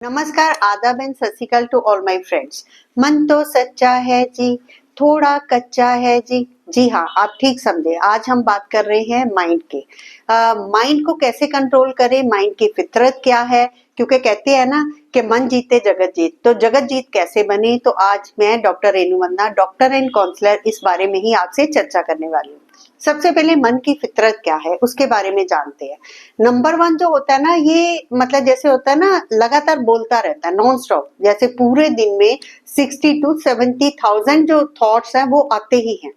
नमस्कार, आदाब एंड सत श्री अकाल टू ऑल माय फ्रेंड्स। मन तो सच्चा है जी, थोड़ा कच्चा है जी। जी हाँ, आप ठीक समझे। आज हम बात कर रहे हैं माइंड के। माइंड को कैसे कंट्रोल करें, माइंड की फितरत क्या है, क्योंकि कहते हैं ना कि मन जीते जगत जीत। तो जगत जीत कैसे बने, तो आज मैं doctor Renu Vandana, doctor and counsellor, इस बारे में ही आपसे चर्चा करने वाली हूँ। सबसे पहले मन की फितरत क्या है उसके बारे में जानते हैं। नंबर वन जो होता है ना, ये मतलब जैसे होता है ना, लगातार बोलता रहता है नॉन स्टॉप, जैसे पूरे दिन में 60 to 70,000 जो थॉट्स हैं वो आते ही हैं।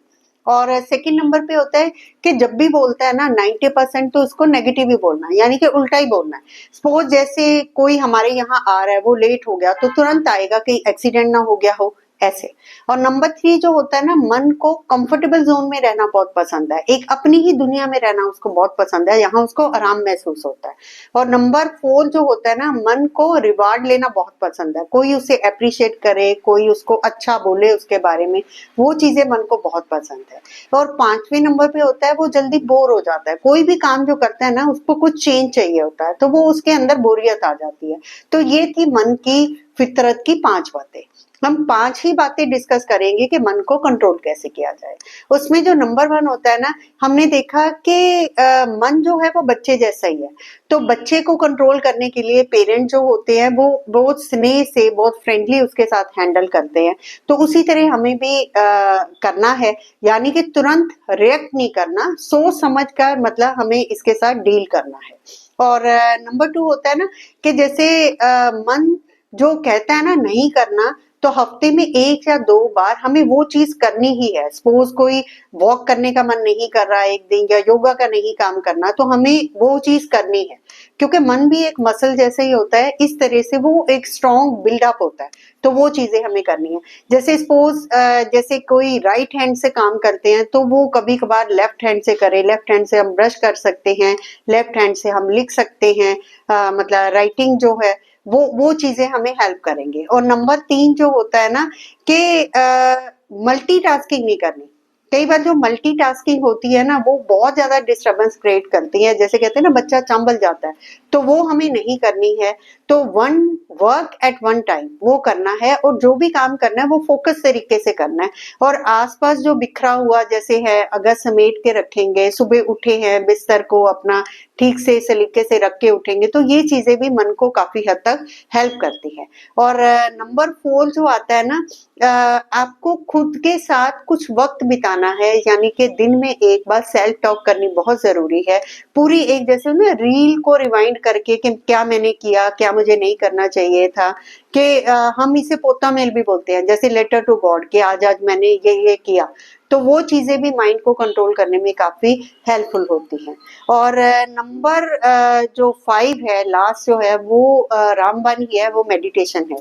और सेकंड नंबर पे होता है कि जब भी बोलता है ना 90% तो उसको नेगेटिव ही बोलना है, यानी कि उल्टा ही बोलना है। सपोज जैसे कोई हमारे यहाँ आ रहा है, वो लेट हो गया तो तुरंत आएगा कि एक्सीडेंट ना हो गया हो, ऐसे। और नंबर थ्री जो होता है ना, मन को कंफर्टेबल जोन में रहना बहुत पसंद है, एक अपनी ही दुनिया में रहना उसको बहुत पसंद है, यहाँ उसको आराम महसूस होता है। और नंबर फोर जो होता है ना, मन को रिवार्ड लेना बहुत पसंद है, कोई उसे अप्रिशिएट करे, कोई उसको अच्छा बोले उसके बारे में, वो चीजें मन को बहुत पसंद है। और पांचवें नंबर पे होता है वो जल्दी बोर हो जाता है, कोई भी काम जो करता है ना उसको कुछ चेंज चाहिए होता है, तो वो उसके अंदर बोरियत आ जाती है। तो ये थी मन की फितरत की 5 बातें। हम 5 ही बातें डिस्कस करेंगे कि मन को कंट्रोल कैसे किया जाए। उसमें जो नंबर वन होता है ना, हमने देखा कि मन जो है वो बच्चे जैसा ही है। तो बच्चे को कंट्रोल करने के लिए पेरेंट जो होते हैं वो बहुत स्नेह से, बहुत फ्रेंडली उसके साथ हैंडल करते हैं। तो उसी तरह हमें भी करना है, यानी कि तुरंत रिएक्ट नहीं करना, सोच समझ कर मतलब हमें इसके साथ डील करना है। और नंबर टू होता है ना कि जैसे मन जो कहता है ना नहीं करना, तो हफ्ते में 1 या 2 बार हमें वो चीज करनी ही है। सपोज कोई वॉक करने का मन नहीं कर रहा है एक दिन, या योगा का नहीं काम करना, तो हमें वो चीज करनी है, क्योंकि मन भी एक मसल जैसे ही होता है, इस तरह से वो एक स्ट्रॉन्ग बिल्डअप होता है, तो वो चीजें हमें करनी है। जैसे सपोज जैसे कोई राइट हैंड से काम करते हैं, तो वो कभी कभार लेफ्ट हैंड से करें। लेफ्ट हैंड से हम ब्रश कर सकते हैं, लेफ्ट हैंड से हम लिख सकते हैं, मतलब राइटिंग जो है वो चीजें हमें हेल्प करेंगे। और नंबर 3 जो होता है ना कि मल्टीटास्किंग नहीं करनी। कई बार जो मल्टीटास्किंग होती है ना, वो बहुत ज्यादा डिस्टरबेंस क्रिएट करती है, जैसे कहते हैं ना बच्चा चंबल जाता है, तो वो हमें नहीं करनी है। तो one work at one time वो करना है, और जो भी काम करना है वो फोकस तरीके से करना है। और आसपास जो बिखरा हुआ जैसे है, अगर समेट के रखेंगे, सुबह उठे हैं बिस्तर को अपना ठीक से सलीके से रख के उठेंगे, तो ये चीजें भी मन को काफी हद तक हेल्प करती है। और नंबर 4 जो आता है ना, आपको खुद के साथ कुछ वक्त बिताना है, यानी कि दिन में एक बार सेल्फ टॉक करनी बहुत जरूरी है। पूरी एक जैसे ना रील को रिवाइंड करके कि क्या मैंने किया, क्या मुझे नहीं करना चाहिए था, कि हम इसे पोता मेल भी बोलते हैं, जैसे लेटर टू गॉड, कि आज आज मैंने ये किया। तो वो चीजें भी माइंड को कंट्रोल करने में काफी हेल्पफुल होती हैं। और नंबर जो 5 है, लास्ट जो है, वो रामबाण ही है, वो मेडिटेशन है।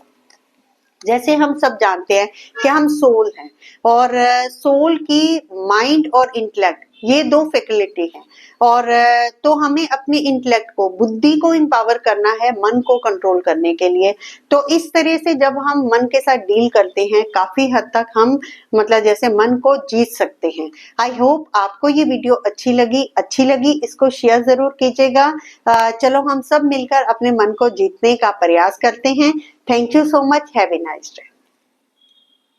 जैसे हम सब जानते हैं कि हम सोल हैं, और सोल की माइंड और इंटेलेक्ट ये 2 फैकल्टी हैं। और तो हमें अपने इंटेलेक्ट को, बुद्धि को इंपावर करना है मन को कंट्रोल करने के लिए। तो इस तरह से जब हम मन के साथ डील करते हैं, काफी हद तक हम मतलब जैसे मन को जीत सकते हैं। आई होप आपको ये वीडियो अच्छी लगी इसको शेयर जरूर कीजिएगा। चलो हम सब मिलकर अपने मन को जीतने का प्रयास करते हैं। Thank you so much. Have a nice day.